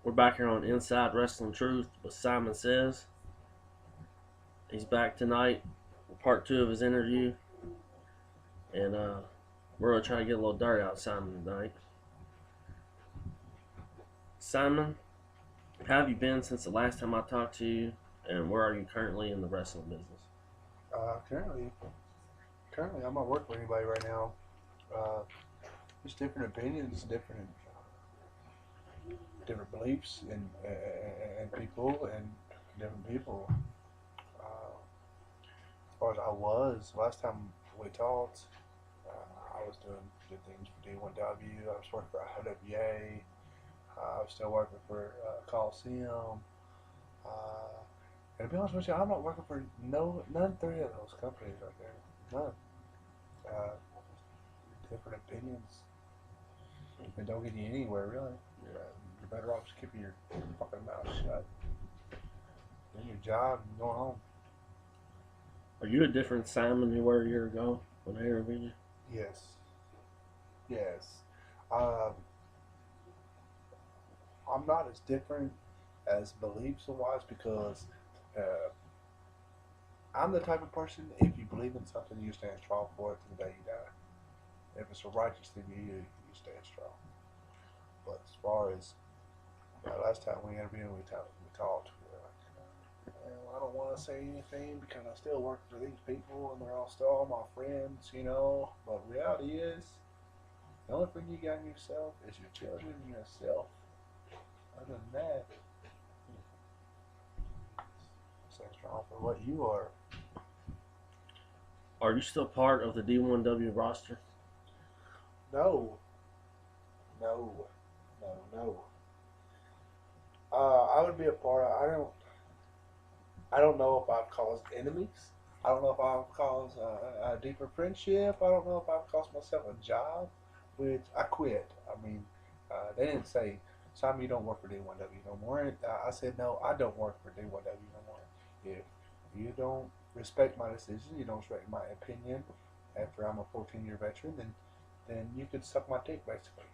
We're back here on Inside Wrestling Truth with Simon Sezz. He's back tonight for part two of his interview, and we're gonna try to get a little dirt out of Simon tonight. Simon, how have you been since the last time I talked to you, and where are you currently in the wrestling business? Currently, I'm not working with anybody right now. Uh, just different opinions, different beliefs, and people, and different people. As far as I was last time we talked, I was doing good things for D1W. I was working for IWA. I was still working for Coliseum. Uh, and to be honest with you, I'm not working for none three of those companies right there. None. Uh, Different opinions. It don't get you anywhere, really. You're better off just keeping your fucking mouth shut. Doing your job and going home. Are you a different Simon than you were a year ago when I interviewed you? Yes. Yes. Um, I'm not as different as beliefs wise because uh, I'm the type of person, if you believe in something, you stand strong for it to the day you die. If it's a righteous thing to you, you stand strong. But as far as last time we interviewed, we talked. We were like, well, I don't want to say anything because I still work for these people and they're all still all my friends, you know. But reality is, the only thing you got in yourself is your children and yourself. Other than that, stand strong for what you are. Are you still part of the D1W roster? No, no, no. I would be a part of. I don't know if I've caused enemies. I don't know if I've caused a deeper friendship. I don't know if I've cost myself a job, which I quit. I mean, they didn't say, Simon, you don't work for D1W no more. And I said, no, I don't work for D1W no more. If you don't respect my decision, you don't respect my opinion after I'm a 14-year veteran, then you could suck my dick, basically.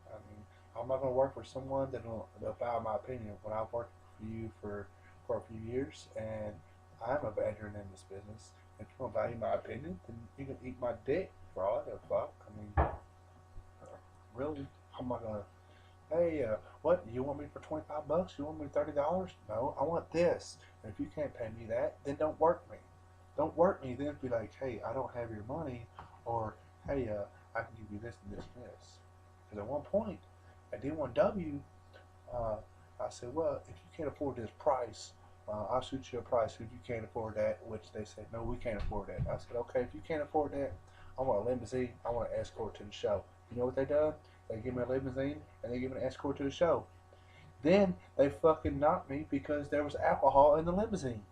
I mean, I'm not going to work for someone that'll value my opinion when I've worked for you for a few years and I'm a veteran in this business. If you don't value my opinion, then you can eat my dick for all I give a fuck. I mean, really, I'm not going to. Hey, what? You want me for $25? You want me $30? No, I want this. And if you can't pay me that, then don't work me. Don't work me. Then be like, hey, I don't have your money, or hey, I can give you this and this and this. Because at one point, at D1W, uh, I said, well, if you can't afford this price, I'll shoot you a price if you can't afford that, which they said, no, we can't afford that. I said, okay, if you can't afford that, I want a limousine. I want an escort to the show. You know what they done? They give me a limousine and they give me an escort to the show. Then they fucking knocked me because there was alcohol in the limousine.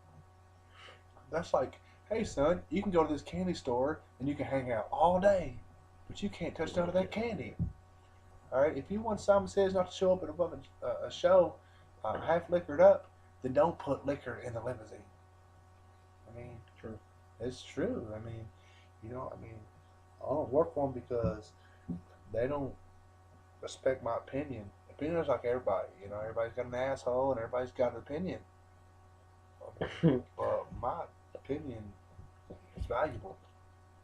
That's like, hey son, you can go to this candy store and you can hang out all day, but you can't touch none of that candy. All right, if you want Simon Says not to show up at a show half liquored up, then don't put liquor in the limousine. I mean, True. it's true. I mean, I don't work for them because they don't respect my opinion. Opinions like everybody, everybody's got an asshole and everybody's got an opinion. But my opinion is valuable.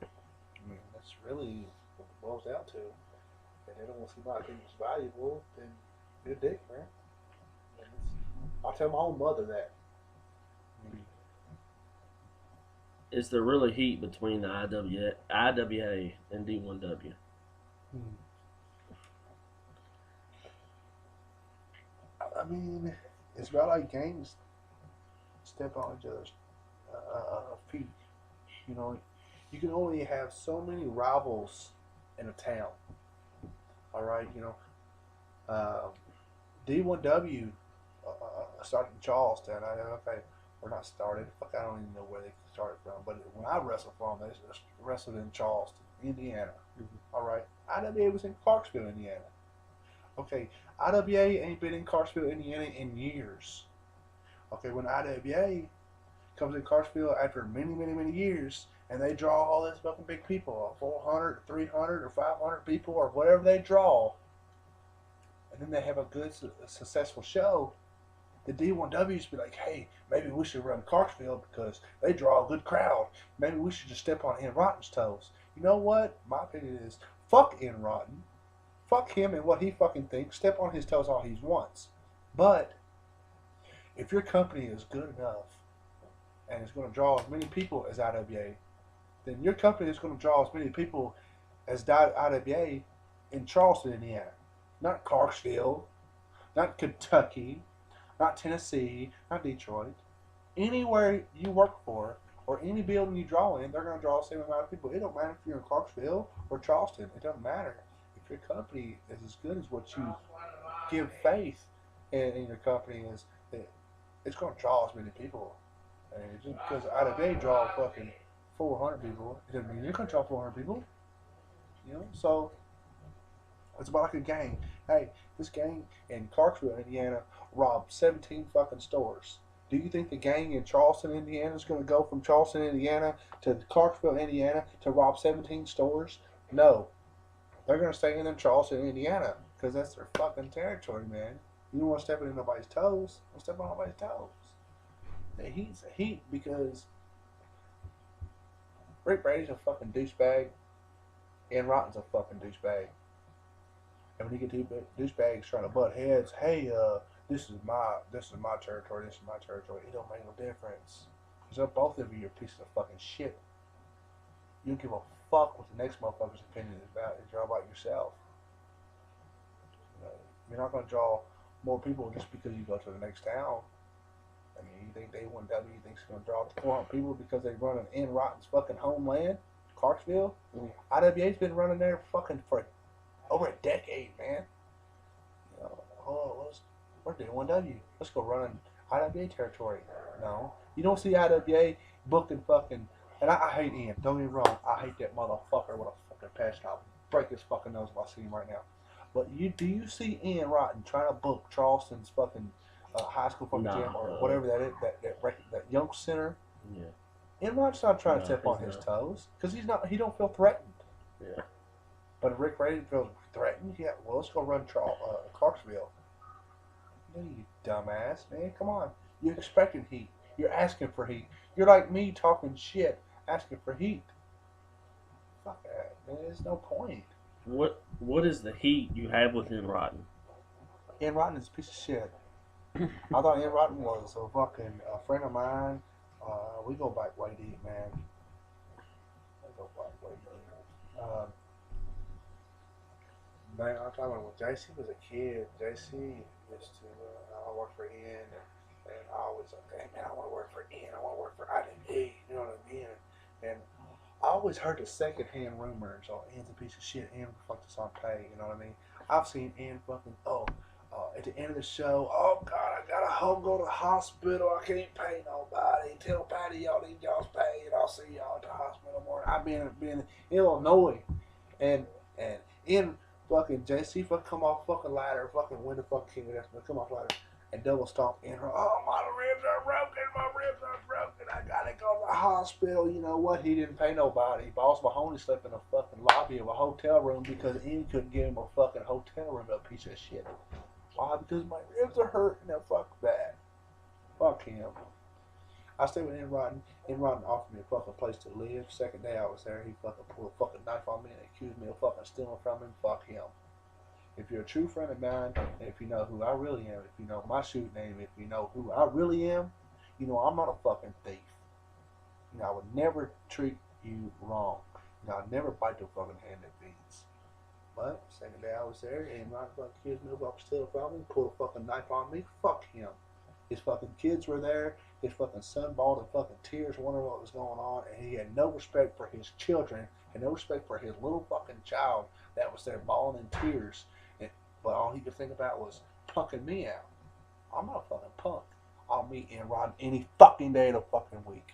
I mean, that's really what it boils down to. And they don't want to see my opinion is valuable, then be a dick, man. I'll tell my own mother that. Is there really heat between the IWA and D1W? Hmm. I mean, it's about like gangs step on each other's feet. You know, you can only have so many rivals in a town. All right, uh, D1W started in Charleston. Okay, we're not started. Fuck, I don't even know where they started from. But when I wrestled from, they wrestled in Charleston, Indiana. Mm-hmm. All right, IWA was in Clarksville, Indiana. Okay, IWA ain't been in Clarksville, Indiana in years. Okay, when IWA comes in Clarksville after many, many, many years, and they draw all this fucking big people, 400, 300, or 500 people, or whatever they draw, and then they have a good, successful show, the D1Ws be like, hey, maybe we should run Clarksville because they draw a good crowd. Maybe we should just step on Ian Rotten's toes. You know what? My opinion is, fuck Ian Rotten. Fuck him and what he fucking thinks. Step on his toes all he wants. But if your company is good enough and is going to draw as many people as IWA, then your company is going to draw as many people as IWA in Charleston, Indiana. Not Clarksville, not Kentucky, not Tennessee, not Detroit. Anywhere you work for or any building you draw in, they're going to draw the same amount of people. It don't matter if you're in Clarksville or Charleston. It doesn't matter. If your company is as good as what you give faith in your company is, it's going to draw as many people. And just because IWA draw fucking 400 people, it doesn't mean you're going to draw 400 people. You know, so it's about like a gang. Hey, this gang in Clarksville, Indiana, robbed 17 fucking stores. Do you think the gang in Charleston, Indiana is going to go from Charleston, Indiana to Clarksville, Indiana to rob 17 stores? No. They're going to stay in Charleston, Indiana because that's their fucking territory, man. You don't want to step in nobody's toes. Don't step on nobody's toes. The heat's a heat because Rick Brady's a fucking douchebag. Ian Rotten's a fucking douchebag. And when you get two douchebags trying to butt heads, hey, this is my territory, this is my territory, it don't make no difference. Because both of you are pieces of fucking shit. You don't give a fuck what the next motherfucker's opinion is about. It's all about yourself. You're not going to draw more people just because you go to the next town. I mean, you think D1W thinks it's going to draw 400 people because they run an Ian Rotten's fucking homeland, Clarksville? IWA's been running there fucking for over a decade, man. You know, we're D1W. Let's go run IWA territory. No. You don't see IWA booking fucking, and I hate Ian, don't get me wrong, I hate that motherfucker with a fucking passion. I'll break his fucking nose if I see him right now. But do you see Ian Rotten trying to book Charleston's fucking high school fucking gym or whatever that is, that young center? Yeah. Ian Rotten's not trying to step on his toes because he don't feel threatened. Yeah. But if Rick Brady feels threatened, yeah, well, let's go run Clarksville. No, you dumbass, man. Come on. You're expecting heat. You're asking for heat. You're like me talking shit, asking for heat. Fuck that, man. There's no point. What is the heat you have with Ian Rotten? Ian Rotten is a piece of shit. I thought Ian Rotten was a fucking friend of mine. We go back way deep, man. We go back way deep. Man, I'm talking about when JC was a kid. JC used to, I worked for Ian, and I always like, hey man, I want to work for Ian. I want to work for IDE. You know what I mean? And I always heard the secondhand rumors. Oh, Ian's a piece of shit. Ian fucked us on pay. You know what I mean? I've seen Ian fucking, at the end of the show, oh God, I gotta go to the hospital. I can't pay nobody. Tell Patty y'all need y'all's pay, and I'll see y'all at the hospital tomorrow. I've been in Illinois, and in fucking JC fucking come off fucking ladder, fucking win the fucking King of Death, come off ladder, and double stomp in her. Oh, my ribs are broken. I gotta go to the hospital. You know what? He didn't pay nobody. Boss Mahoney slept in a fucking lobby of a hotel room because Ian couldn't give him a fucking hotel room, a piece of shit. Why? Because my ribs are hurting. Now fuck that. Fuck him. I stayed with Ian Rotten. Ian Rotten offered me a fucking place to live. Second day I was there, he fucking pulled a fucking knife on me and accused me of fucking stealing from him. Fuck him. If you're a true friend of mine, and if you know who I really am, if you know my shoot name, if you know who I really am, you know I'm not a fucking thief. You know, I would never treat you wrong. You know, I'd never bite the fucking hand that feeds. But second day I was there, and Rotten fucking accused me of stealing from him, pulled a fucking knife on me. Fuck him. His fucking kids were there. His fucking son bawled in fucking tears, wondering what was going on, and he had no respect for his children, and no respect for his little fucking child that was there bawling in tears. But all he could think about was punking me out. I'm not a fucking punk. I'll meet Ian Rotten any fucking day of the fucking week.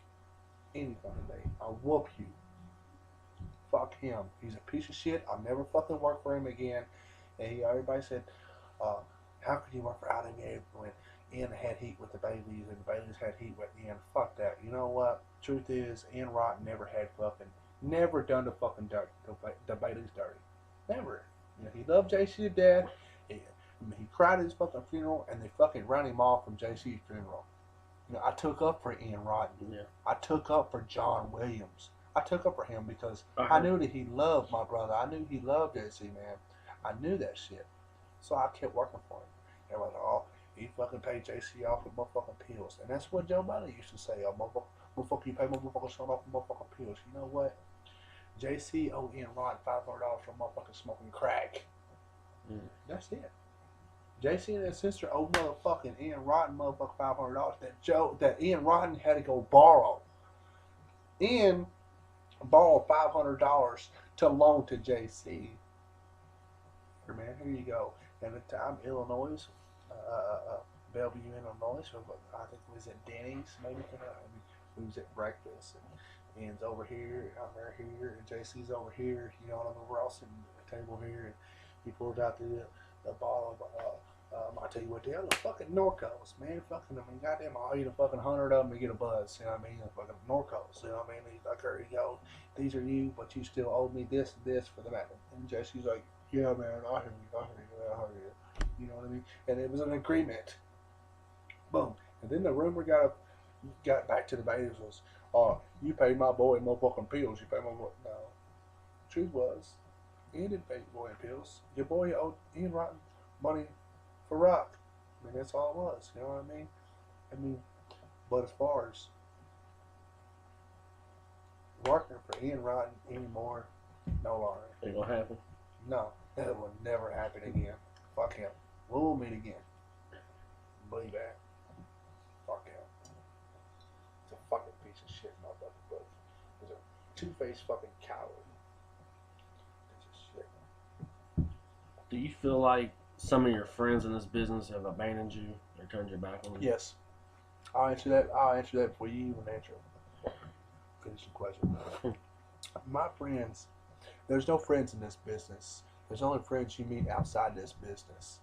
Any fucking day. I'll whoop you. Fuck him. He's a piece of shit. I'll never fucking work for him again. And everybody said, how could you work for IWA when Ian had heat with the Baileys and the Baileys had heat with Ian? Fuck that. You know what? Truth is, Ian Rotten never done the Baileys dirty. Never. You know, he loved JC to death. I mean, he cried at his fucking funeral, and they fucking ran him off from JC's funeral. You know, I took up for Ian Rotten. Yeah. I took up for John Williams. I took up for him because I heard- knew that he loved my brother. I knew he loved JC, man. I knew that shit. So I kept working for him. Everybody, oh, he fucking paid JC off with motherfucking pills. And that's what Joe Biden used to say, oh, motherfucker, you pay my motherfucking son off with motherfucking pills. You know what? JC owed Ian Rotten $500 for motherfucking smoking crack. That's it. JC and his sister owed motherfucking Ian Rotten motherfucking $500 that Ian Rotten had to go borrow. Ian borrowed $500 to loan to JC. Here, man, here you go. And at the time, Illinois, Bellevue, Illinois. So I think it was at Denny's, maybe. We was at breakfast, and Ian's over here, I'm right here, and JC's over here. You know, and we're all sitting at the table here, and he pulled out the bottle of I tell you what, the other fucking Norcos, man, fucking, I mean, goddamn, I'll eat a fucking 100 of them to get a buzz, you know what I mean, fucking Norcos, you know what I mean, he's like, here you go, these are you, but you still owe me this and this for the matter, and JC's like, yeah, man, I hear you, you know what I mean, and it was an agreement, boom, and then the rumor got back to the babies was, oh, you paid my boy motherfucking pills, you paid my boy, no, truth was, Ian didn't pay your boy in pills, your boy owed Ian Rotten money for rock. I mean, that's all it was. You know what I mean? But as far as working for Ian Rotten anymore, no longer. Ain't gonna happen. No, that will never happen again. Fuck him. We will meet again. Believe that. Fuck him. It's a fucking piece of shit, motherfucker. But he's a two-faced fucking coward. Piece of shit. Do you feel like some of your friends in this business have abandoned you or turned your back on you? Yes. I'll answer that before you even answer. Finish the question. My friends, there's no friends in this business. There's only friends you meet outside this business.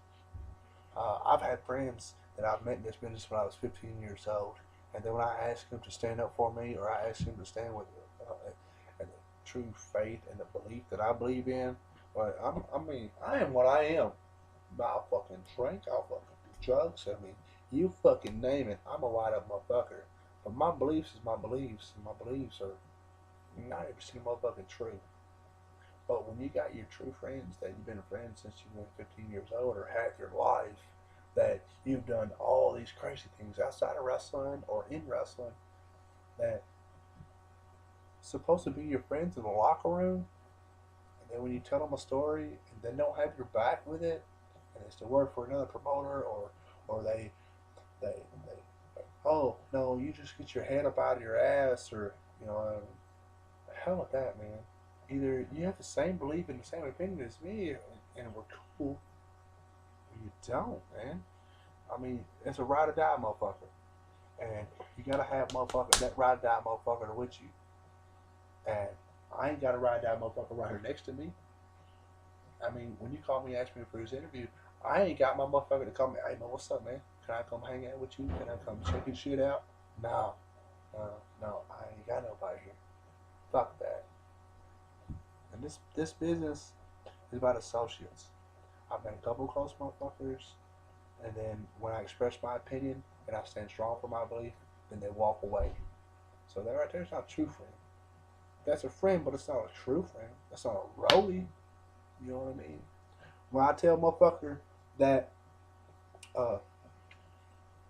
I've had friends that I've met in this business when I was 15 years old, and then when I asked them to stand up for me, or I asked them to stand with the true faith and the belief that I believe in, well, I am what I am. I'll fucking drink, I'll fucking do drugs. I mean, you fucking name it, I'm a wired up motherfucker. But my beliefs is my beliefs, and my beliefs are 90% motherfucking true. But when you got your true friends that you've been friends since you've been 15 years old or half your life, that you've done all these crazy things outside of wrestling or in wrestling, that supposed to be your friends in the locker room, and then when you tell them a story and they don't have your back with it, and it's to work for another promoter, or they oh no, you just get your head up out of your ass, or you know, hell with that, man. Either you have the same belief and the same opinion as me, and we're cool, or you don't, man. I mean, it's a ride or die, motherfucker, and you gotta have that ride or die motherfucker with you. And I ain't got a ride or die motherfucker right here next to me. I mean, when you call me, ask me for his interview, I ain't got my motherfucker to call me, hey man, what's up, man? Can I come hang out with you? Can I come check your shit out? No, I ain't got nobody here. Fuck that. And this business is about associates. I've met a couple close motherfuckers, and then when I express my opinion and I stand strong for my belief, then they walk away. So that right there is not a true friend. That's a friend, but it's not a true friend. That's not a roadie. You know what I mean? When I tell motherfucker that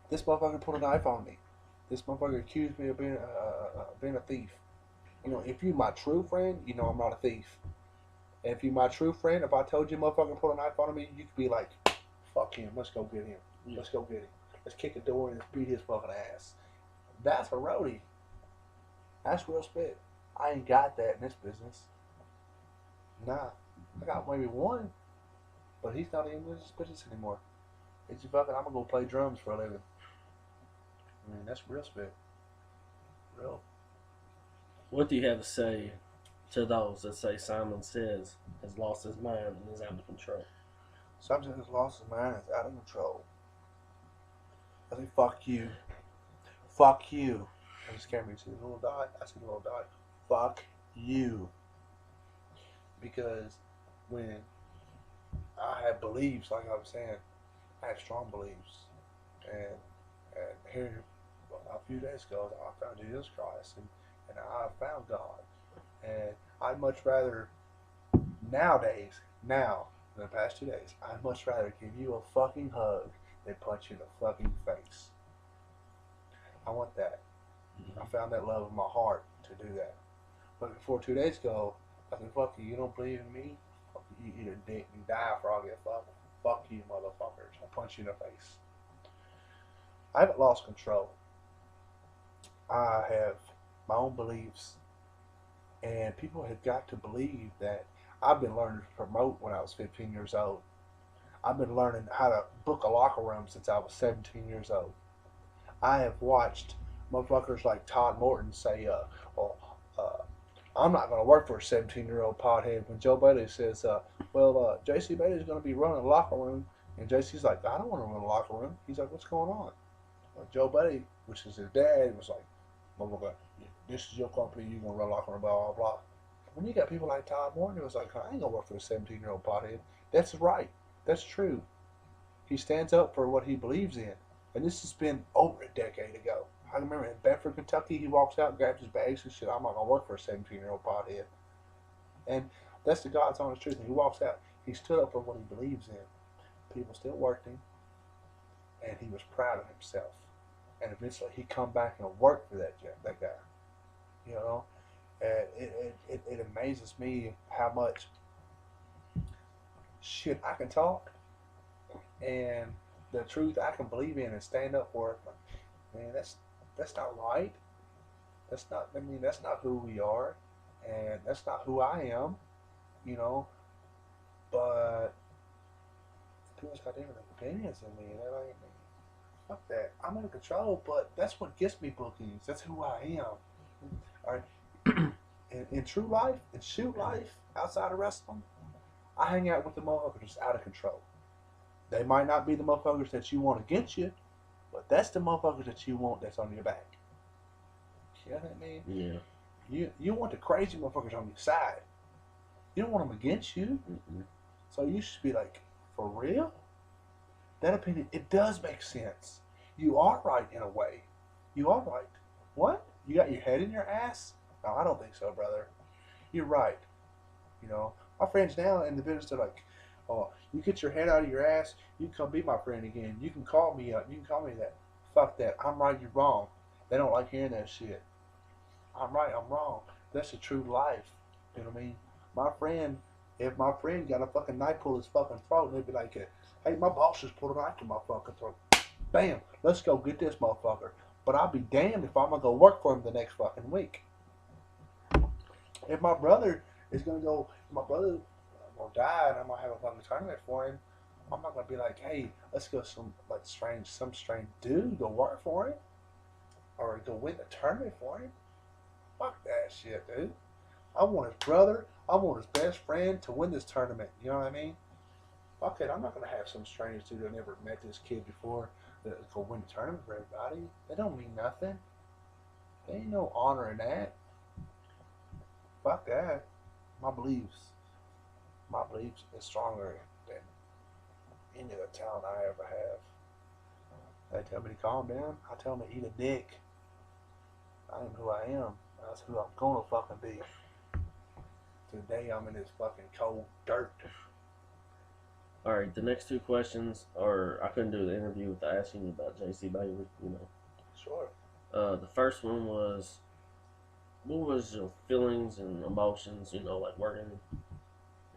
this motherfucker put a knife on me, this motherfucker accused me of being a thief. You know, if you my true friend, you know I'm not a thief. And if you my true friend, if I told you motherfucker put a knife on me, you could be like, fuck him, let's go get him. Let's go get him. Let's kick the door and let's beat his fucking ass. That's a roadie. That's real spit. I ain't got that in this business. Nah. I got maybe one, but he's not even in this business anymore. He's fucking, I'm gonna go play drums for a living. I mean, that's real spit. Real. What do you have to say to those that say Simon Sezz has lost his mind and is out of control? Something has lost his mind, is out of control. I say, fuck you. Fuck you. I just can't read. See the little dot? I see the little dot. Fuck you. Because when I have beliefs, like I was saying, I have strong beliefs, and here a few days ago I found Jesus Christ, and I found God, and I'd much rather nowadays now in the past 2 days I'd much rather give you a fucking hug than punch you in the fucking face. I want that. I found that love in my heart to do that. But before 2 days ago, I said, fuck you, you don't believe in me? Fuck you, you eat a dick and die before I get fucked. Fuck you, motherfuckers. I'll punch you in the face. I haven't lost control. I have my own beliefs, and people have got to believe that I've been learning to promote when I was 15 years old. I've been learning how to book a locker room since I was 17 years old. I have watched motherfuckers like Todd Morton say, well, uh, I'm not going to work for a 17-year-old pothead. When Joe Bailey says, J.C. Bailey's going to be running a locker room, and J.C.'s like, I don't want to run a locker room. He's like, what's going on? Joe Bailey, which is his dad, was like, motherfucker, this is your company, you're going to run a locker room, blah, blah, blah. When you got people like Todd Morton, it was like, I ain't going to work for a 17-year-old pothead. That's right. That's true. He stands up for what he believes in. And this has been over a decade ago. I remember in Bedford, Kentucky, he walks out, grabs his bags and shit. I'm not going to work for a 17-year-old pothead. And that's the God's honest truth. And he walks out. He stood up for what he believes in. People still worked him. And he was proud of himself. And eventually he come back and work for that guy. You know? And it amazes me how much shit I can talk. And the truth I can believe in and stand up for it. Man, that's not right. That's not who we are, and that's not who I am, you know. But people's got different opinions of me, and they're like, fuck that. I'm in control, but that's what gets me bookings. That's who I am. All right. In true life, in shoot life, outside of wrestling, I hang out with the motherfuckers out of control. They might not be the motherfuckers that you want against you, but that's the motherfuckers that you want that's on your back. You know what I mean? Yeah. You want the crazy motherfuckers on your side. You don't want them against you. Mm-mm. So you should be like, for real? That opinion, it does make sense. You are right in a way. You are right. What? You got your head in your ass? No, I don't think so, brother. You're right. You know, my friends now in the business, they're like, oh, you get your head out of your ass, you can come be my friend again. You can call me up. You can call me that. Fuck that. I'm right, you're wrong. They don't like hearing that shit. I'm right, I'm wrong. That's the true life. You know what I mean? My friend, if my friend got a fucking knife pull his fucking throat, they'd be like, hey, my boss just pulled a knife to my fucking throat. Bam, let's go get this motherfucker. But I'll be damned if I'm going to go work for him the next fucking week. If my brother is going to go, if my brother will die and I'm going to have a fucking tournament for him, I'm not going to be like, hey, let's go some strange dude to work for him or go win the tournament for him. Fuck that shit, dude. I want his brother, I want his best friend to win this tournament. You know what I mean? Fuck it, I'm not going to have some strange dude that never met this kid before that go win the tournament for everybody. They don't mean nothing. There ain't no honor in that. Fuck that. My beliefs is stronger than any of the talent I ever have. They tell me to calm down. I tell them to eat a dick. I am who I am. That's who I'm gonna fucking be. Today I'm in this fucking cold dirt. Alright, the next two questions are, I couldn't do the interview without asking you about J.C. Bailey, you know. Sure. The first one was, what was your feelings and emotions, you know, like working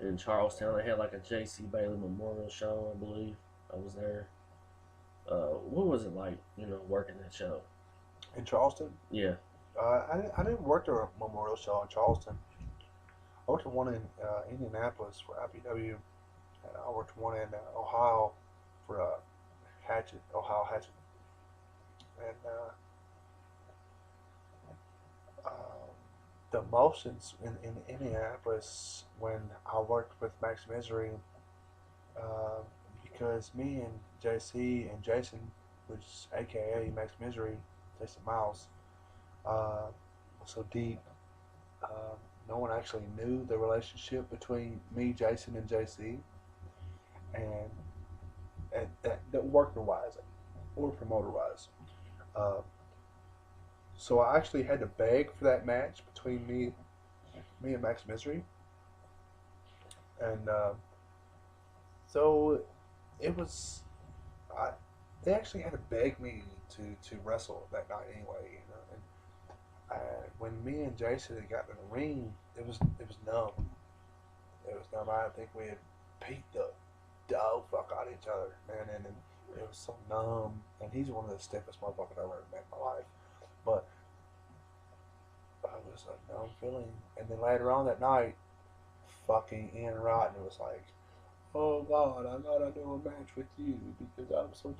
in Charlestown? They had like a J.C. Bailey memorial show, I believe. I was there. What was it like, you know, working that show? In Charleston? Yeah. I didn't work at a memorial show in Charleston. I worked at one in Indianapolis for IPW, and I worked one in Ohio for Ohio Hatchet. And the emotions in Indianapolis when I worked with Max Misery, because me and JC and Jason, which is AKA Max Misery, Jason Miles, was so deep. No one actually knew the relationship between me, Jason, and JC. And at worker wise or promoter wise. Uh, so I actually had to beg for that match between me and Max Misery, and so it was. I, they actually had to beg me to wrestle that night anyway, you know. And when me and Jason had got in the ring, it was numb. It was numb. I think we had beat the dog fuck out of each other, man, and it was so numb. And he's one of the stiffest motherfuckers I've ever met in my life. But it was a numb feeling. And then later on that night, fucking Ian Rotten was like, "Oh God, I gotta do a match with you because I'm so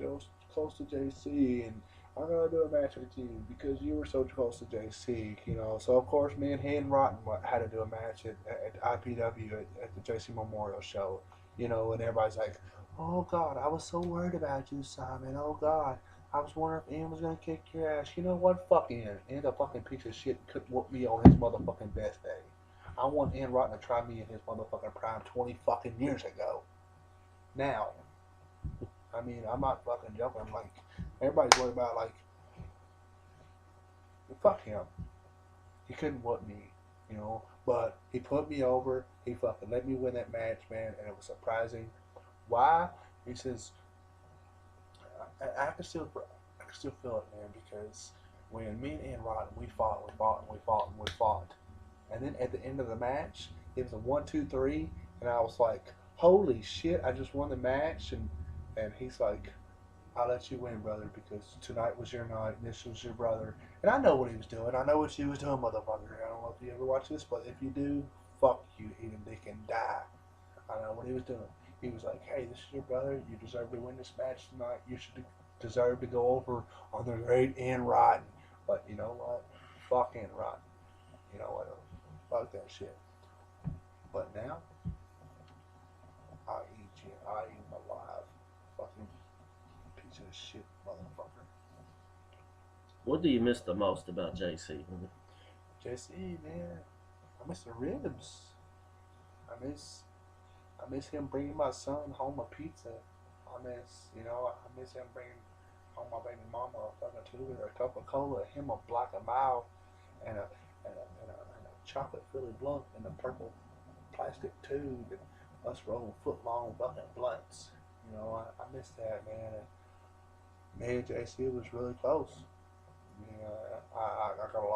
close to JC, and I gotta do a match with you because you were so close to JC." You know, so of course me and he and Rotten had to do a match at IPW at the JC Memorial Show. You know, and everybody's like, "Oh God, I was so worried about you, Simon. Oh God, I was wondering if Ian was gonna kick your ass." You know what? Fuck Ian. Ian's a fucking piece of shit. Couldn't whoop me on his motherfucking best day. I want Ian Rotten to try me in his motherfucking prime 20 fucking years ago. Now, I mean, I'm not fucking joking. I'm like, everybody's worried about, like, fuck him. He couldn't whoop me, you know. But he put me over. He fucking let me win that match, man, and it was surprising. Why? He says, I can still feel it, man, because when me and Ian Rodden, we fought, and we fought. And then at the end of the match, it was a 1, 2, 3, and I was like, "Holy shit! I just won the match!" And he's like, "I'll let you win, brother, because tonight was your night, and this was your brother." And I know what he was doing. I know what he was doing, motherfucker. I don't know if you ever watch this, but if you do, fuck you, eating dick and die. I know what he was doing. He was like, "Hey, this is your brother. You deserve to win this match tonight. You should deserve to go over on the great Ian Rotten." But you know what? Fuck Ian Rotten. You know what? Fuck that shit. But now, I eat you. I eat him alive. Fucking piece of shit, motherfucker. What do you miss the most about JC? Jesse, man, I miss the ribs. I miss, I miss him bringing my son home a pizza. I miss him bringing home my baby mama a fucking 2-liter Coca-Cola, him a Black and Mild, and a chocolate Philly blunt in a purple plastic tube, and us rolling foot long fucking blunts. I miss that, man. And me and JC was really close. I got a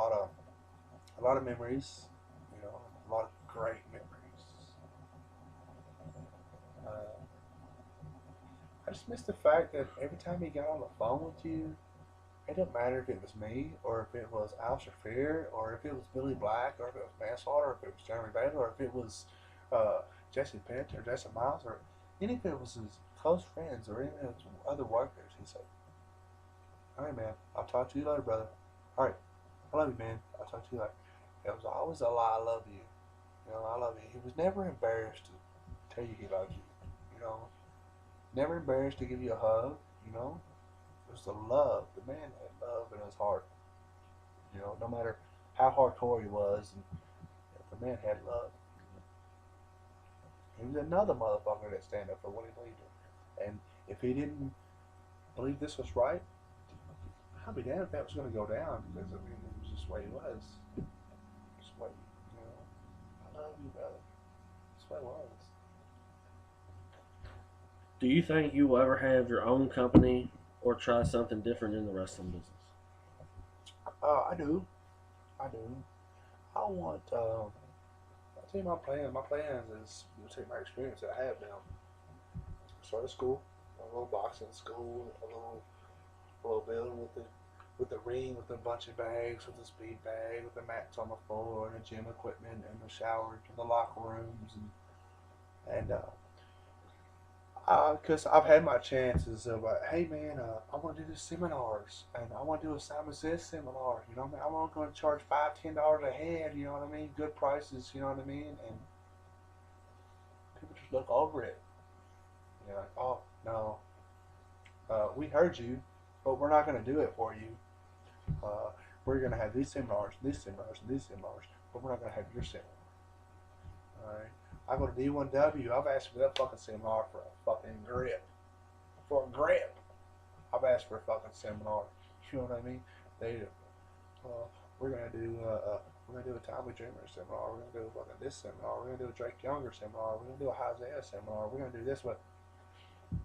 lot of memories. A lot of great memories. Uh, I just miss the fact that every time he got on the phone with you, it didn't matter if it was me, or if it was Al Shafir, or if it was Billy Black, or if it was Manslaughter, or if it was Jeremy Baylor, or if it was Jesse Pent, or Jason Miles, or any if it was his close friends, or any of his other workers. He said, "All right, man, I'll talk to you later, brother. All right, I love you, man. I'll talk to you later." It was always a lie, "I love you." I love you. He was never embarrassed to tell you he loved you. You know, never embarrassed to give you a hug. It was the love. The man had love in his heart. No matter how hardcore he was, and the man had love. He was another motherfucker that stand up for what he believed in. And if he didn't believe this was right, I'll be damned if that was going to go down, because it was just the way he was. Just the way, I love you, brother. That's what it was. Do you think you will ever have your own company or try something different in the wrestling business? I do. I do. I want. I'll tell you my plan. My plan is to take my experience that I have now. Start a school, a little boxing school, a little building with the ring, with a bunch of bags, with the speed bag, with the mats on the floor, and the gym equipment, and the showers, and the locker rooms, and because I've had my chances of, hey man, I want to do the seminars, and I want to do a Simon Sezz seminar. I'm not going to charge $5, $10 a head. You know what I mean? Good prices. You know what I mean? And people just look over it. Like, "Oh no, we heard you, but we're not going to do it for you. We're going to have these seminars, these seminars, and these seminars, but we're not going to have your seminar." All right. I go to D1W. I've asked for that fucking seminar for a fucking grip. for a grip. I've asked for a fucking seminar. You know what I mean? They, we're gonna do a Tommy Dreamer seminar. We're gonna do a fucking this seminar. We're gonna do a Drake Younger seminar. We're gonna do a Isaiah seminar. We're gonna do this one.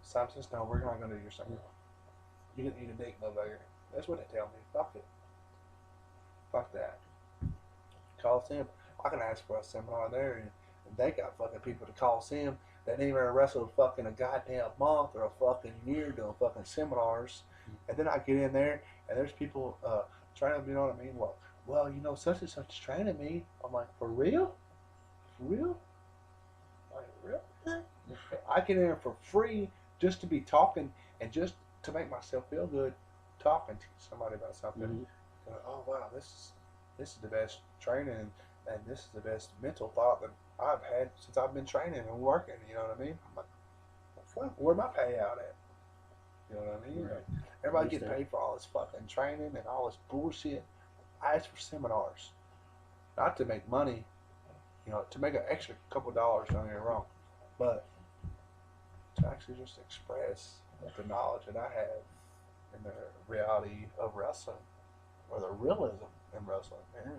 Simon says, no, we're not gonna do your seminar. You can eat a dick, motherfucker. That's what they tell me. Fuck it. Fuck that. Call Sim. I can ask for a seminar there, and they got fucking people to call Sim that ain't even wrestled fucking a goddamn month or a fucking year doing fucking seminars. And then I get in there, and there's people trying to, you know what I mean? Well, you know, such and such is training me. I'm like, for real? For real? Like, really? I get in there for free just to be talking and just to make myself feel good talking to somebody about something. Mm-hmm. Oh, wow, this is the best training, and this is the best mental thought that I've had since I've been training and working. You know what I mean? I'm like, well, where'd my payout at? You know what I mean? Right. Everybody getting paid for all this fucking training and all this bullshit. I asked for seminars, not to make money, you know, to make an extra couple dollars, don't get me wrong, but to actually just express the knowledge that I have in the reality of wrestling, or the realism in wrestling. Man,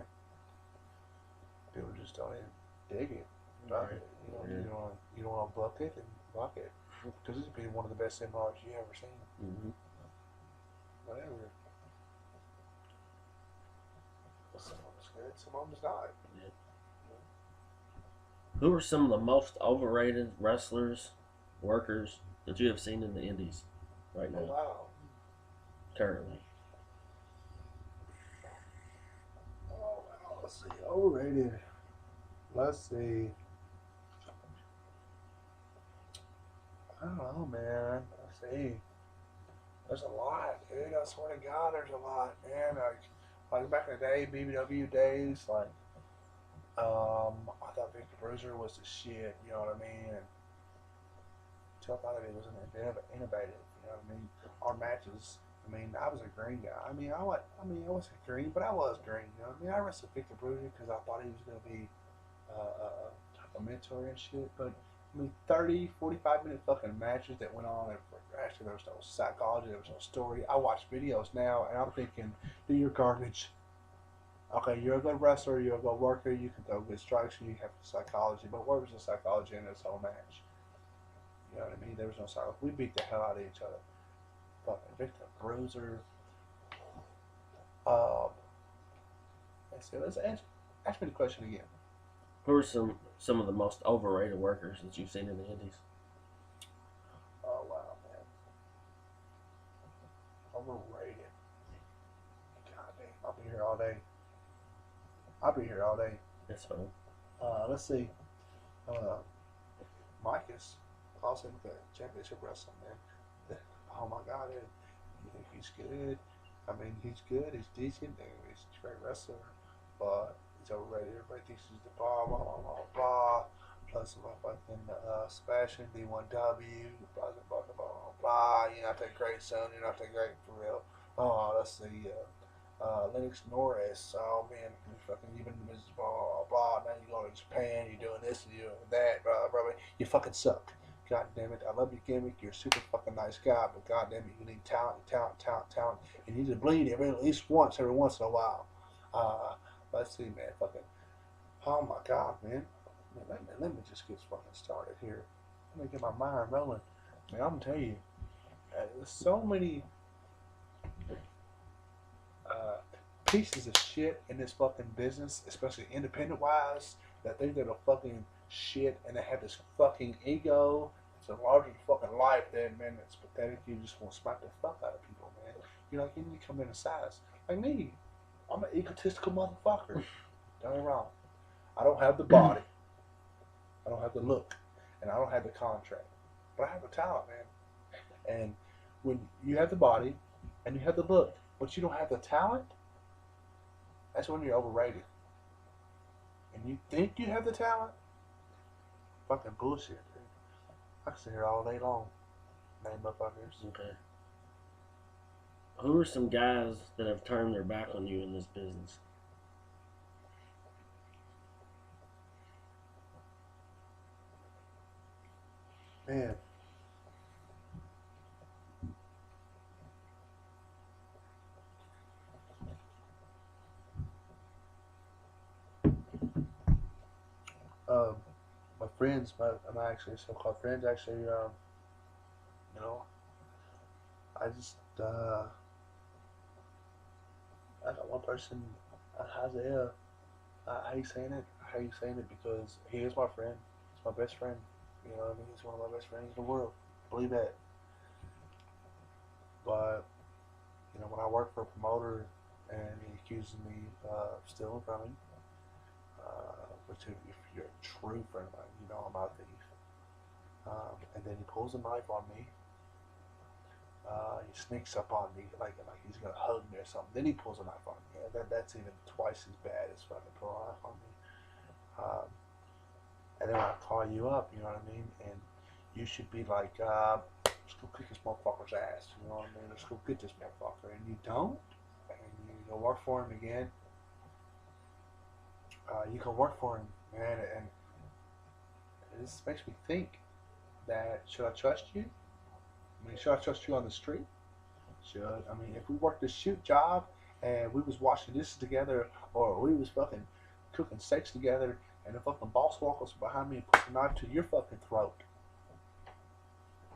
people just don't even dig it. Right. You don't want to book it and buck it, because this would be one of the best seminars you ever seen. Mm-hmm. Whatever. Some of them's good, some of them's not. Yeah. Who are some of the most overrated wrestlers, workers that you have seen in the indies right now? Oh, wow. Currently. Oh, wow. Let's see. Overrated. Let's see. I don't know, man. Let's see. There's a lot, dude. I swear to God, there's a lot, man. Like back in the day, BBW days, like, I thought Victor Bruiser was the shit, you know what I mean? And until I thought that he was innovative, you know what I mean? Our matches, I mean, I was a green guy. I wasn't green, but I was green, you know what I mean? I wrestled Victor Bruiser because I thought he was going to be a mentor and shit, but I mean, 30, 45-minute fucking matches that went on, and actually there was no psychology, there was no story. I watch videos now, and I'm thinking, do your garbage. Okay, you're a good wrestler, you're a good worker, you can throw good strikes, and you have psychology, but where was the psychology in this whole match? You know what I mean? There was no psychology. We beat the hell out of each other. Fucking Victor Bruiser. Let's ask me the question again. Who are some of the most overrated workers that you've seen in the indies? Oh, wow, man. Overrated. God damn, I'll be here all day. That's fine. Let's see. Micus, also the championship wrestling, man. Oh my God, he's good. I mean, he's good. He's decent. He's a great wrestler, but he's overrated. Everybody thinks he's the blah blah blah blah blah. Plus, my fucking Sebastian D1W. Blah blah blah blah blah. You're not that great, son. You're not that great for real. Oh, let's see. Lennox Norris. Oh man, you've been blah blah blah. Now you're going to Japan. You're doing this and you're doing that. Blah blah blah. You fucking suck. God damn it, I love your gimmick, you're a super fucking nice guy, but god damn it, you need talent. You need to bleed at least every once in a while. Let's see, man, fucking, oh my God, man. Let me just get fucking started here. Let me get my mind rolling. Man, I'm gonna tell you, there's so many pieces of shit in this fucking business, especially independent-wise, that think they're the fucking shit, and they have this fucking ego. It's a larger fucking life there, man. It's pathetic. You just want to smack the fuck out of people, man. You need to come in a size. Like me, I'm an egotistical motherfucker. Don't get me wrong. I don't have the body. I don't have the look. And I don't have the contract. But I have the talent, man. And when you have the body and you have the look, but you don't have the talent, that's when you're overrated. And you think you have the talent? Fucking bullshit, dude. I can sit here all day long. Name motherfuckers. Okay. Who are some guys that have turned their back on you in this business? Man. friends, my actually so-called friends, actually, you know, I just, I got one person, Isaiah. I hate saying it. I hate saying it because he is my friend. He's my best friend. You know what I mean? He's one of my best friends in the world. Believe that. But, you know, when I work for a promoter and he accuses me of stealing from him, which if you're a true friend of mine, you know I'm not a thief. And then he pulls a knife on me. He sneaks up on me like he's gonna hug me or something. Then he pulls a knife on me. That's even twice as bad as fucking pulling a knife on me. And then when I call you up, you know what I mean, and you should be like, let's go kick this motherfucker's ass. You know what I mean? Let's go get this motherfucker. And you don't, and you go work for him again. You can work for him, man, and this makes me think that should I trust you? I mean, should I trust you on the street? Should I mean, if we worked a shoot job and we was washing dishes together, or we was fucking cooking steaks together, and the fucking boss walks behind me and puts a knife to your fucking throat,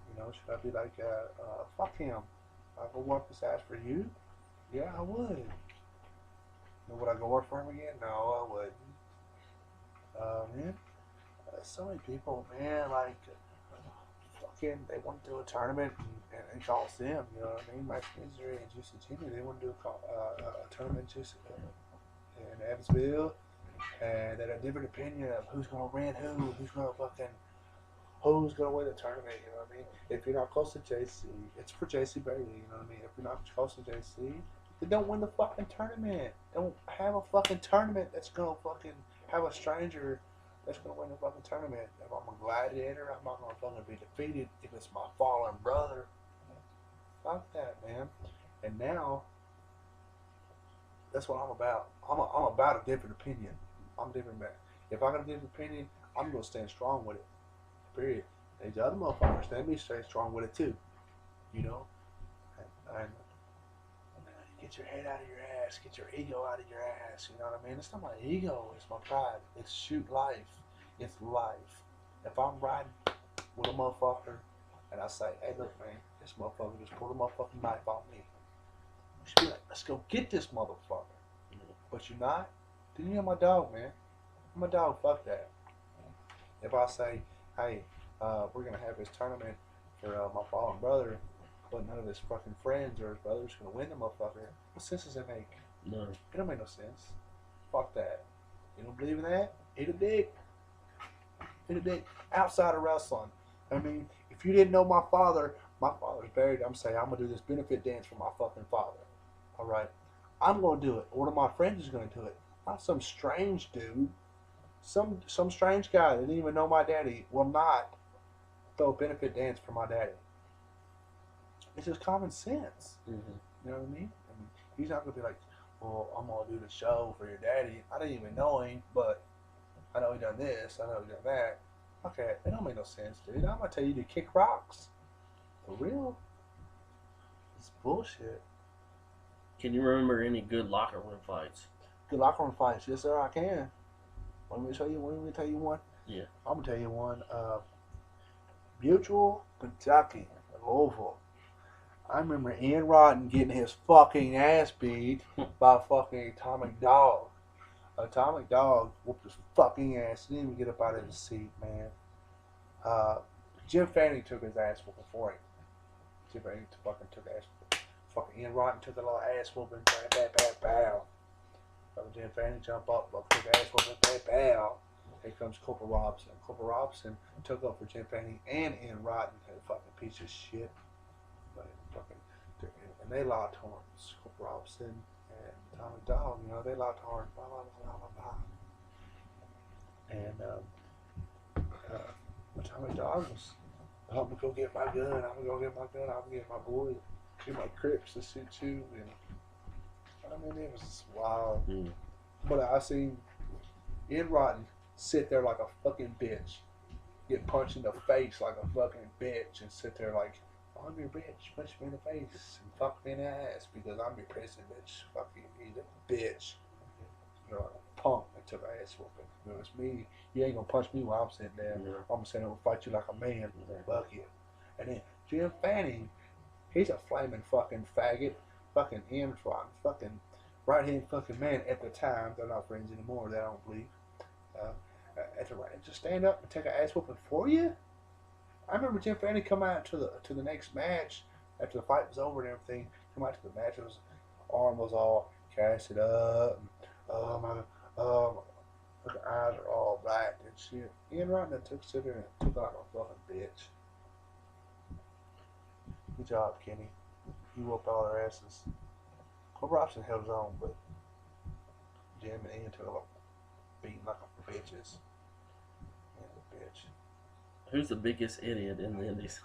you know, should I be like, fuck him? I'll go work this ass for you? Yeah, I would. Would I go work for him again? No, I wouldn't. Man, so many people, man, like, fucking, they want to do a tournament and it costs them, you know what I mean? Max Misery and Juicy Jimmy, they want to do a tournament just in Evansville, and they have a different opinion of who's going to win who's going to win the tournament, you know what I mean? If you're not close to JC, it's for JC Bailey, you know what I mean? If you're not close to JC, then don't win the fucking tournament. Don't have a fucking tournament that's going to fucking have a stranger that's going to win the fucking tournament. If I'm a gladiator, I'm not going to fucking be defeated if it's my fallen brother. Fuck that, man. And now, that's what I'm about. I'm about a different opinion. I'm different, man. If I got a different opinion, I'm going to stand strong with it. Period. And the other motherfuckers, they be stay strong with it too. You know? And get your head out of your ass. Get your ego out of your ass. You know what I mean? It's not my ego. It's my pride. It's shoot life. It's life. If I'm riding with a motherfucker and I say, hey, look, man, this motherfucker just pulled a motherfucking knife on me. You should be like, let's go get this motherfucker. But you're not? Then you're my dog, man. I'm a dog. Fuck that. If I say, hey, we're going to have this tournament for my fallen brother, but none of his fucking friends or his brother's going to win the motherfucker, what sense does that make? No. It don't make no sense. Fuck that. You don't believe in that? Eat a dick. Eat a dick. Outside of wrestling. I mean, if you didn't know my father's buried. I'm saying I'm going to do this benefit dance for my fucking father. All right? I'm going to do it. One of my friends is going to do it. Not some strange dude. Some strange guy that didn't even know my daddy will not throw a benefit dance for my daddy. It's just common sense. Mm-hmm. You know what I mean? He's not going to be like, well, I'm going to do the show for your daddy. I didn't even know him, but I know he done this. I know he done that. Okay, it don't make no sense, dude. I'm going to tell you to kick rocks. For real. It's bullshit. Can you remember any good locker room fights? Good locker room fights. Yes, sir, I can. Want me to tell you one? Yeah. I'm going to tell you one. Mutual, Kentucky, Louisville. I remember Ian Rotten getting his fucking ass beat by fucking Atomic Dog. Atomic Dog whooped his fucking ass. He didn't even get up out of his seat, man. Jim Fanning took his ass whooping for him. Jim Fanning fucking took ass whooping. Fucking Ian Rotten took a little ass whooping. Pow. Jim Fanning jump up, took ass whooping. Pow. Here comes Corporal Robson. Corporal Robson took up for Jim Fanning and Ian Rotten, a fucking piece of shit. But fucking, and they locked horns. Corporal Robson and Tommy Dog, you know, they locked horns. Blah, blah, blah, blah, blah. And Tommy Dog was, I'm gonna go get my gun. I'm gonna get my boy, get my Crips to shoot you. And I mean, it was wild. Mm. But I seen Ian Rotten sit there like a fucking bitch, get punched in the face like a fucking bitch, and sit there like, I'm your bitch, punch me in the face and fuck me in the ass because I'm your president, bitch. Fuck you, he's a bitch. You're a punk that took an ass whooping. If it was me, you ain't gonna punch me while I'm sitting there. Yeah. I'm gonna sit there and fight you like a man, Exactly. bucket. And then Jim Fanning, he's a flaming fucking faggot, fucking M-Tron, fucking right-hand fucking man at the time. They're not friends anymore. They don't believe. At the right, just stand up and take an ass whooping for you. I remember Jim Fanning come out to the next match after the fight was over and everything. Come out to the match, his arm was all casted up. And, the eyes are all black and shit. Ian Rotten took there and took out a fucking bitch. Good job, Kenny. You whooped all their asses. Cole Robson held his own, but Jim and Ian took a beating like a bitches. Yeah, the bitch. Who's the biggest idiot in the Indies?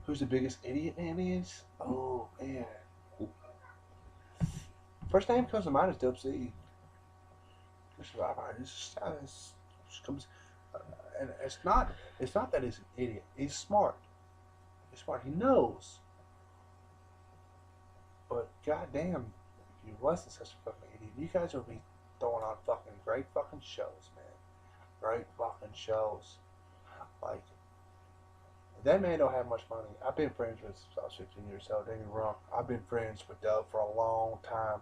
Who's the biggest idiot in the Indies? Oh, man. First name comes to mind is Dub C. And it's not that he's an idiot. He's smart. He's smart. He knows. But goddamn, if you wasn't such a fucking idiot, you guys would be throwing on fucking great fucking shows, man. Great fucking shows. Like, that man don't have much money. I've been friends with since I was 15 years old. Don't get me wrong. I've been friends with Dub for a long time.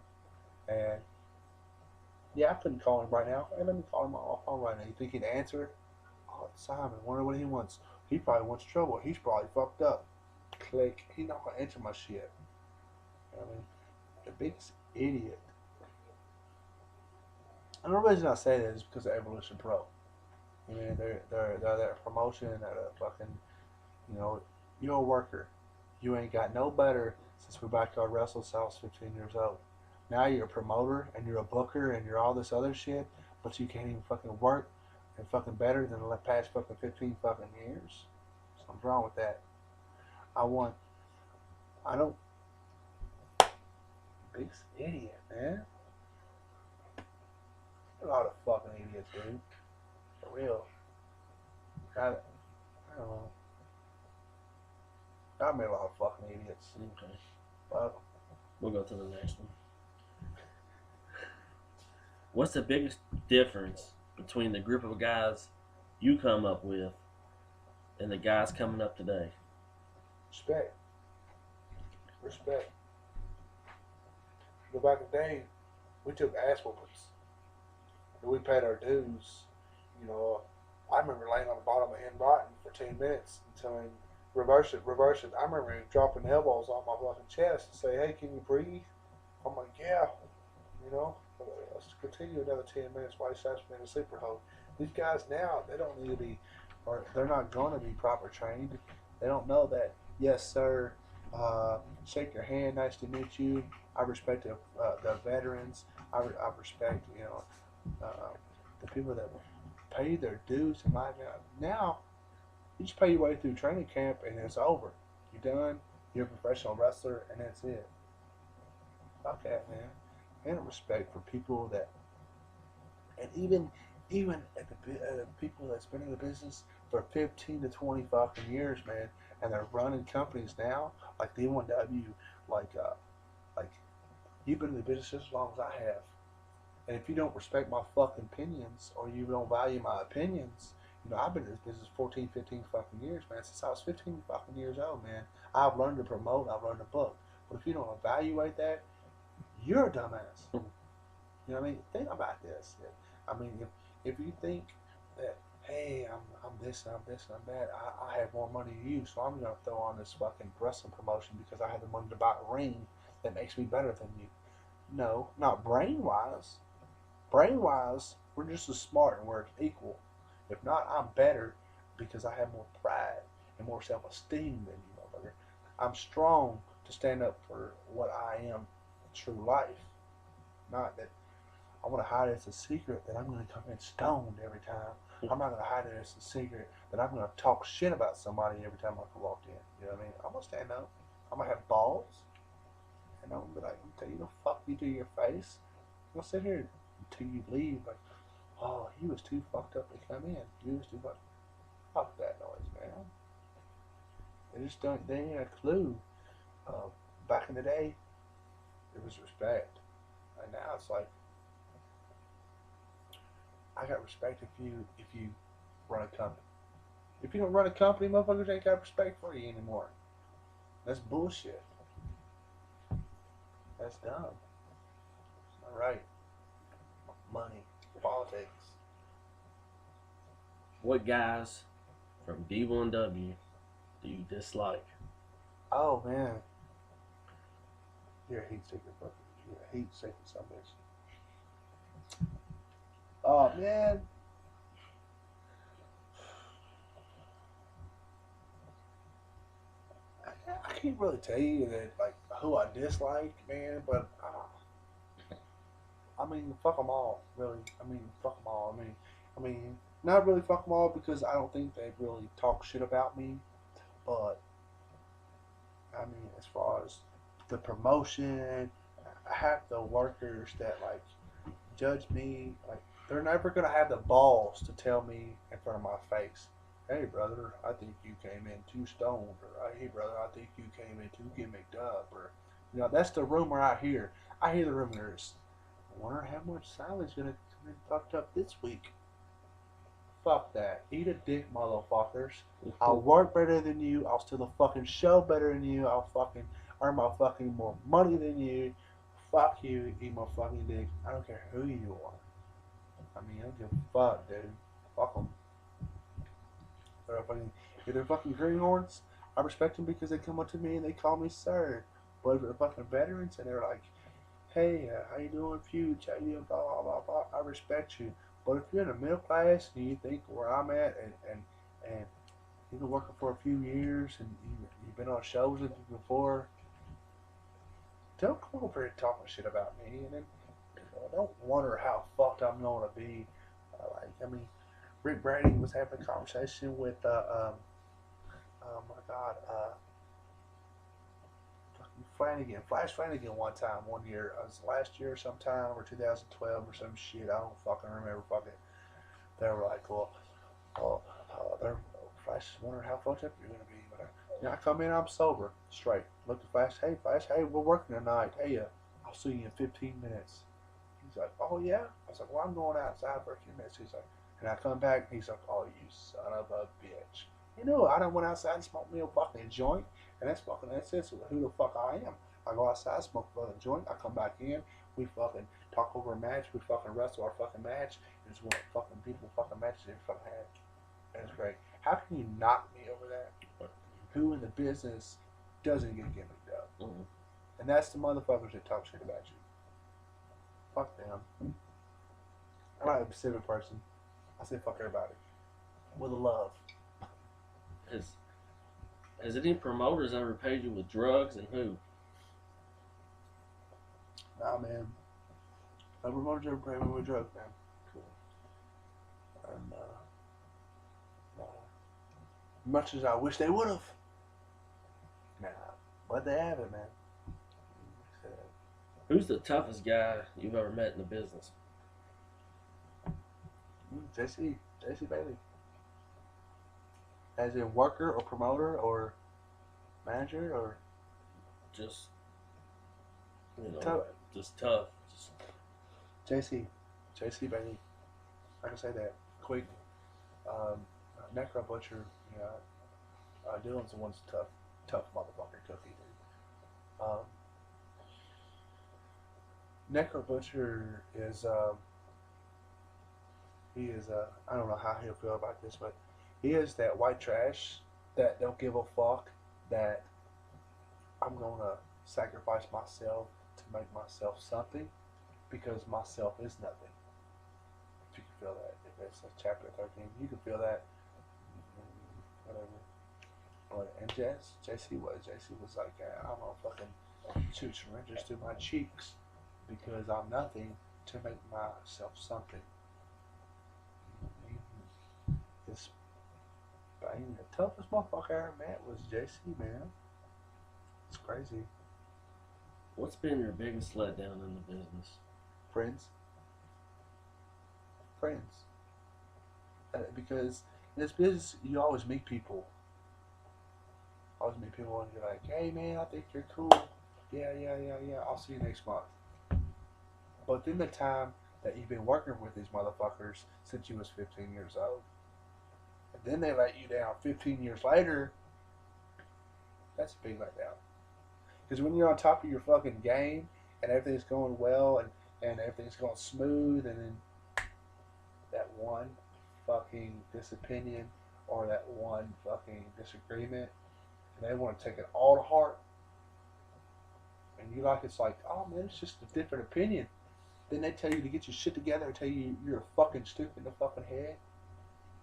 And yeah, I couldn't call him right now. Hey, let me call him on my phone right now. You think he'd answer? Oh, it's Simon. Wonder what he wants. He probably wants trouble. He's probably fucked up. Click. He's not gonna answer my shit. I mean, the biggest idiot. And the reason I say that is because of Evolution Pro. I mean, they're that promotion, that fucking, you know, you're a worker. You ain't got no better since we backyard wrestled since I was 15 years old. Now you're a promoter and you're a booker and you're all this other shit, but you can't even fucking work and fucking better than the past fucking 15 fucking years. Something's wrong with that. Biggest idiot, man. A lot of fucking idiots, dude. For real. I don't know. I made a lot of fucking idiots. Okay. But We'll go to the next one. What's the biggest difference between the group of guys you come up with and the guys coming up today? respect. Respect. Go back in the day, we took ass whoopings. And we paid our dues. You know, I remember laying on the bottom of N Rotten for 10 minutes until him reverse it. I remember him dropping elbows on my fucking chest and say, hey, can you breathe? I'm like, yeah. You know, let's continue another 10 minutes while he slaps me in a sleeper hold. These guys now, they don't need to be, or they're not going to be proper trained. They don't know that, yes, sir, shake your hand, nice to meet you. I respect the veterans. I respect, you know, the people that pay their dues. In my opinion, now you just pay your way through training camp and it's over. You're done. You're a professional wrestler, and that's it. Fuck that, man. And respect for people that, and even at the people that's been in the business for 15 to 20 fucking years, man, and they're running companies now like D1W, like you've been in the business as long as I have. And if you don't respect my fucking opinions, or you don't value my opinions, you know, I've been in this business 14, 15 fucking years, man. Since I was 15 fucking years old, man. I've learned to promote, I've learned to book. But if you don't evaluate that, you're a dumbass. You know what I mean? Think about this. I mean, if you think that, hey, I'm this and I'm this and I'm that, I have more money than you, so I'm going to throw on this fucking wrestling promotion because I have the money to buy a ring that makes me better than you. No, not brain-wise. Brain-wise, we're just as smart and we're equal. If not, I'm better because I have more pride and more self-esteem than you, motherfucker. I'm strong to stand up for what I am, true life. Not that I want to hide it as a secret that I'm going to come in stoned every time. I'm not going to hide it as a secret that I'm going to talk shit about somebody every time I walk in. You know what I mean? I'm going to stand up. I'm going to have balls. And I'm going to be like, I'm going to tell you the fuck you to your face. I'm going to sit here until you leave. Like, oh, he was too fucked up to come in. He was too fucked. Fuck that noise, man. They just don't, they ain't a clue. Back in the day, it was respect. And now it's like, I got respect if you run a company. If you don't run a company, motherfuckers ain't got respect for you anymore. That's bullshit. That's dumb. It's not right. Money, politics. What guys from D1W do you dislike? Oh man, you're a heat seeker, fucker. You're a heat seeker, some bitch. Oh man. I can't really tell you that like who I dislike, man, but I mean, fuck them all, really. I mean, fuck them all. I mean, not really fuck them all because I don't think they really talk shit about me, but I mean, as far as the promotion, half the workers that like judge me, like they're never gonna have the balls to tell me in front of my face, "Hey brother, I think you came in too stoned," or "Hey brother, I think you came in too gimmicked up," or that's the rumor I hear. I hear the rumors. I wonder how much Sally's gonna be fucked up this week. Fuck that. Eat a dick, motherfuckers. I'll work better than you. I'll steal the fucking show better than you. I'll fucking earn my fucking more money than you. Fuck you. Eat my fucking dick. I don't care who you are. I mean, I don't give a fuck, dude. Fuck them. If they're fucking greenhorns, I respect them because they come up to me and they call me sir. But if they're fucking veterans and they're like, "Hey, how you doing, Fuge? How you doing? Blah, blah, blah, blah." I respect you. But if you're in the middle class and you think where I'm at and you've been working for a few years and you've been on shows with me before, don't come over here talking shit about me. And then don't wonder how fucked I'm going to be. I mean, Rick Brady was having a conversation with, oh my God, Flash Flanagan one year. It was last year sometime or 2012 or some shit. I don't fucking remember. Fucking, they were like, well, they're Flash is wondering how fucked up you're gonna be. But I come in, I'm sober, straight. Look at Flash, hey, we're working tonight. Hey, I'll see you in 15 minutes. He's like, oh yeah. I was like, well, I'm going outside for a few minutes. He's like, and I come back, and he's like, oh, you son of a bitch. I done went outside and smoked me a fucking joint, and that's it. So who the fuck I am? I go outside, smoke a fucking joint. I come back in. We fucking talk over a match. We fucking wrestle our fucking match. It's one of the fucking people fucking matches they fucking had. And it's great. How can you knock me over that? Who in the business doesn't get gimmicked up? Mm-hmm. And that's the motherfuckers that talk shit about you. Fuck them. I'm not a specific person. I say fuck everybody. With a love. Has any promoters ever paid you with drugs, and who? Nah, man. No promoters ever paid me with drugs, man. Cool. And, much as I wish they would have. Nah. But they haven't, man. Who's the toughest guy you've ever met in the business? JC Bailey. As in worker or promoter or manager or Just, tough. just tough. JC Bailey. I can say that quick. Necro Butcher. Dylan's the one's tough motherfucker cookie, dude. Necro Butcher is I don't know how he'll feel about this, but he is that white trash that don't give a fuck that I'm gonna sacrifice myself to make myself something because myself is nothing. If you can feel that, if it's a chapter 13, you can feel that. Whatever. But and JC was like, I'm gonna fucking shoot syringes through my cheeks because I'm nothing to make myself something. It's the toughest motherfucker I ever met was JC, man. It's crazy. What's been your biggest letdown in the business? Friends. Because in this business, you always meet people. And you're like, hey man, I think you're cool. Yeah. I'll see you next month. But then the time that you've been working with these motherfuckers since you was 15 years old. And then they let you down 15 years later. That's a big letdown. Because when you're on top of your fucking game and everything's going well and everything's going smooth, and then that one fucking disopinion or that one fucking disagreement, and they want to take it all to heart, and you like, it's like, oh man, it's just a different opinion. Then they tell you to get your shit together and tell you you're a fucking stupid in the fucking head.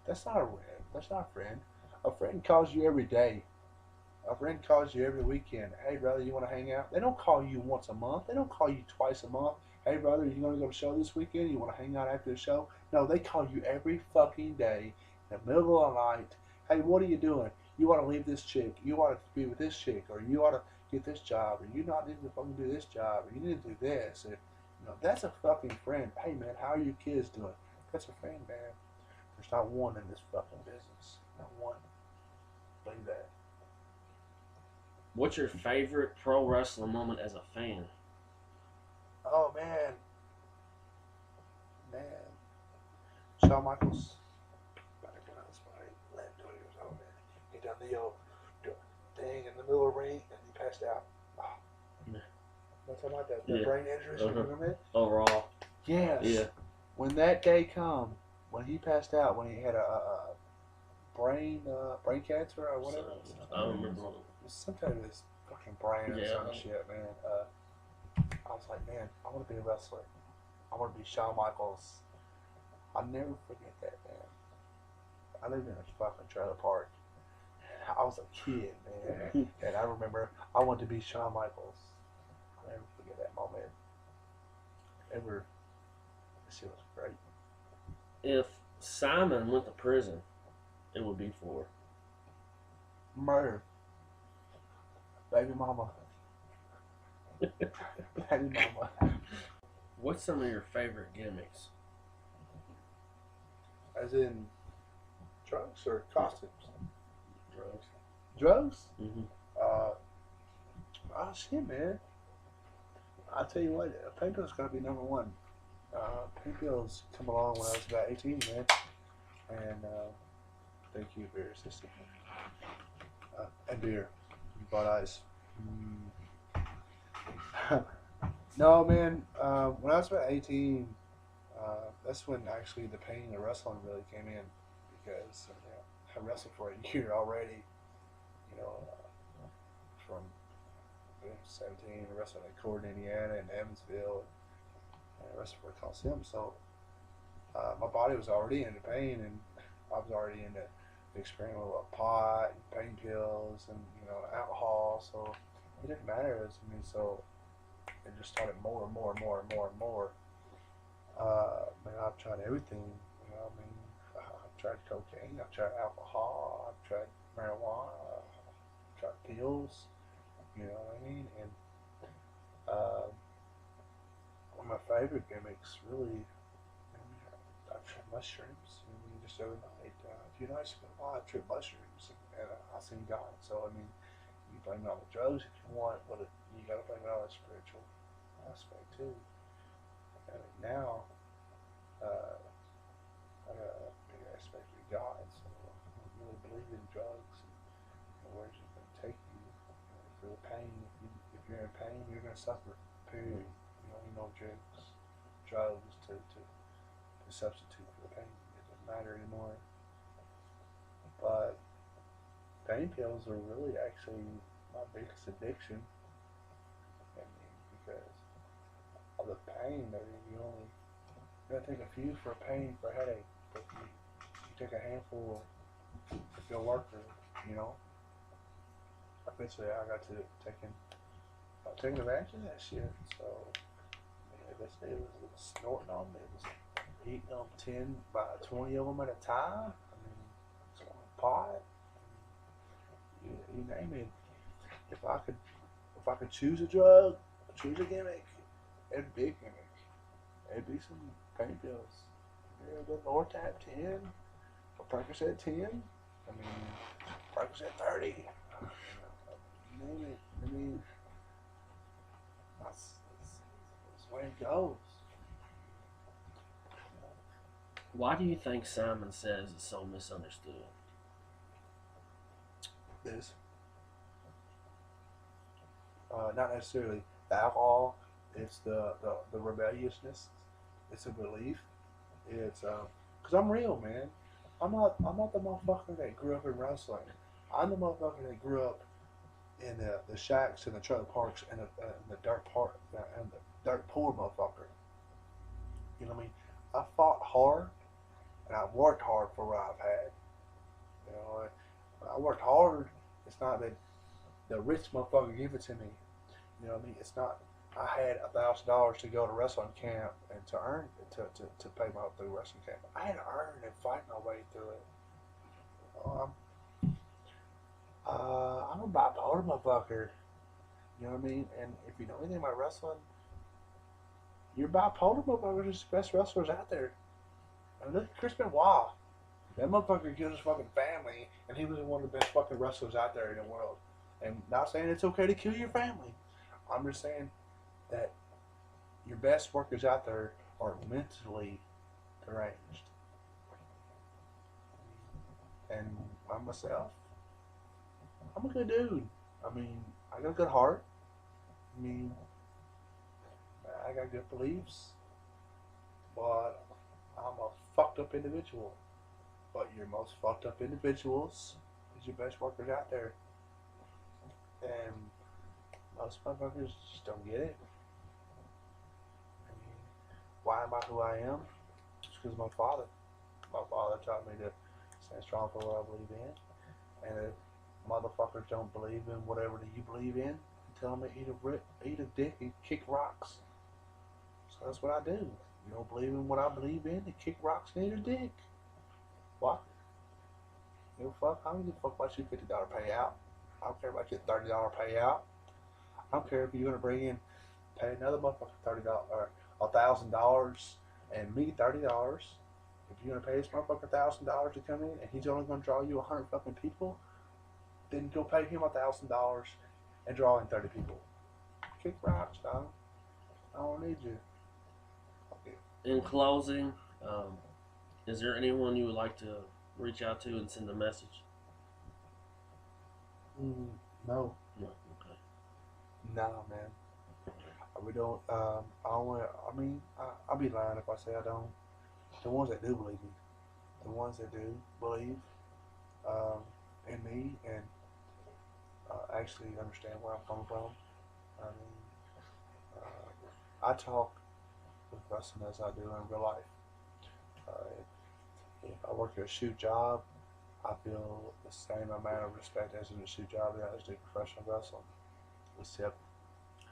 That's not a friend. That's not a friend. A friend calls you every day. A friend calls you every weekend. Hey brother, you want to hang out? They don't call you once a month. They don't call you twice a month. Hey brother, you going to go to the show this weekend? You want to hang out after the show? No, they call you every fucking day in the middle of the night. Hey, what are you doing? You want to leave this chick? You want to be with this chick? Or you want to get this job? Or you not need to fucking do this job? Or you need to do this? And, that's a fucking friend. Hey man, how are your kids doing? That's a friend, man. There's not one in this fucking business. Not one. Believe that. What's your favorite pro wrestling moment as a fan? Oh man. Shawn Michaels. Back when I was about 11, 12 years old, man. He done the old thing in the middle of the ring and he passed out. Oh. Yeah. What's talking about that? The brain injury, remember it? Overall. Yes. Yeah. When that day come, when he passed out, when he had a brain cancer or whatever. I don't remember. Some type of his fucking brain or some shit, man. I was like, man, I want to be a wrestler. I want to be Shawn Michaels. I'll never forget that, man. I lived in a fucking trailer park. I was a kid, man. And I remember I wanted to be Shawn Michaels. I'll never forget that moment. This shit was great. If Simon went to prison, it would be for murder. Baby mama. Baby mama. What's some of your favorite gimmicks? As in drugs or costumes? Drugs. Drugs? Mm-hmm. Shit, man. I'll tell you what, pain pills gotta be number one. Pain pills come along when I was about 18, man. And thank you for your assistance. And beer. You bought ice. No, man. When I was about 18, that's when actually the pain of wrestling really came in, because I wrestled for a year already. From 17, I wrestled at Corden, Indiana, and Evansville, and I wrestled for a Coliseum. So my body was already into pain, and I was already into experimenting with pot, and pain pills, and alcohol. So it didn't matter. So it just started more and more and more and more and more. Man, I've tried everything. I've tried cocaine, I've tried alcohol, I've tried marijuana, I've tried pills. You know what I mean? And one of my favorite gimmicks, really, I've tried mushrooms. Just the other night, a few nights ago, I tried mushrooms, and I seen God. So you blame it on the drugs if you want, but you gotta blame it on the spiritual aspect too. And now, I got a big aspect of God, so I don't really believe in drugs and where it's going to take you. For the pain, if you're in pain, you're going to suffer. Period. Drugs to substitute for the pain. It doesn't matter anymore. But pain pills are really actually my biggest addiction. Because of the pain, you gotta take a few for pain, for a headache, but you take a handful to feel worker, Eventually I got to taking advantage of that shit. So it was snorting on me. It was eating them 10 by 20 of them at a time. Smoking pot. You name it. If I could choose a drug, choose a gimmick, it'd be a gimmick. It'd be some pain pills. The Lortab 10, or Percocet 10. Percocet 30. You name it. That's the way it goes. Why do you think Simon Says is so misunderstood? This, not necessarily the alcohol. It's the rebelliousness. It's a belief. It's because I'm real, man. I'm not the motherfucker that grew up in wrestling. I'm the motherfucker that grew up in the shacks and the trailer parks and the dirt park and the dirt poor motherfucker. You know what I mean? I fought hard and I worked hard for what I've had. You know, I worked hard. It's not that the rich motherfucker give it to me. You know what I mean? It's not. I had $1,000 to go to wrestling camp and to earn to pay my way through wrestling camp. I had to earn and fight my way through it. Um, I'm a bipolar motherfucker. You know what I mean? And if you know anything about wrestling, your bipolar motherfuckers are the best wrestlers out there. I mean, look at Chris Benoit. That motherfucker killed his fucking family, and he was one of the best fucking wrestlers out there in the world. And not saying it's okay to kill your family. I'm just saying that your best workers out there are mentally deranged. And I myself, I'm a good dude. I mean, I got a good heart. I mean, I got good beliefs, but I'm a fucked up individual. But your most fucked up individuals is your best workers out there. And most motherfuckers just don't get it. I mean, why am I who I am? It's because of my father. My father taught me to stand strong for what I believe in. And if motherfuckers don't believe in whatever that you believe in, tell them to eat a dick and kick rocks. So that's what I do. You don't believe in what I believe in, then kick rocks and eat a dick. What? You know, fuck? I don't give a fuck about your $50 payout. I don't care about your $30 payout. I don't care if you're gonna pay another motherfucker $30 or $1,000 and me $30. If you're gonna pay this motherfucker $1,000 to come in and he's only gonna draw you 100 fucking people, then go pay him $1,000 and draw in 30 people. Kick rocks, dog. I don't need you. Okay. In closing, is there anyone you would like to reach out to and send a message? No. No. Okay. Nah, man. We don't. I don't want. I mean, I'll be lying if I say I don't. The ones that do believe me, the ones that do believe in me and actually understand where I'm coming from. I mean, I talk with wrestling as I do in real life. If I work at a shoot job, I feel the same amount of respect as in a shoot job that I do professional wrestling. Except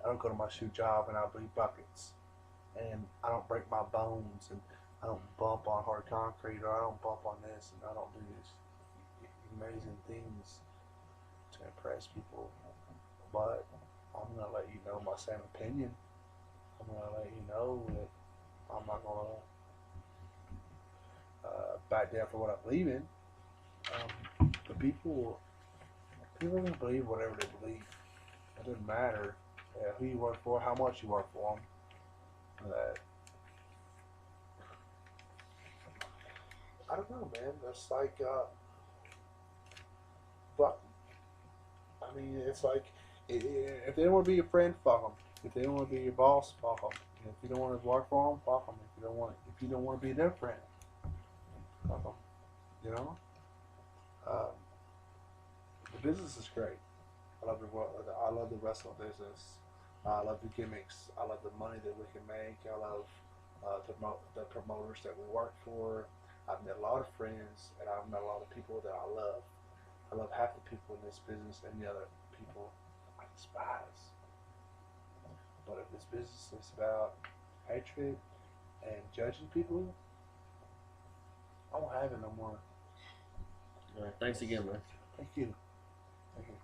I don't go to my shoot job and I bleed buckets, and I don't break my bones, and I don't bump on hard concrete, or I don't bump on this, and I don't do these amazing things to impress people. But I'm gonna let you know my same opinion. I'm gonna let you know that I'm not gonna back down for what I believe in. But people are gonna believe whatever they believe. It doesn't matter who you work for, how much you work for them. I don't know, man. That's like, fuck. I mean, it's like if they don't want to be your friend, fuck them. If they don't want to be your boss, fuck them. If you don't want to work for them, fuck them. If you don't want to be their friend, fuck them. You know. Um, the business is great. I love the wrestling business. I love the gimmicks. I love the money that we can make. I love the promoters that we work for. I've met a lot of friends, and I've met a lot of people that I love. I love half the people in this business, and the other people I despise. But if this business is about hatred and judging people, I won't have it no more. All right. Thanks again, man. Thank you. Thank you.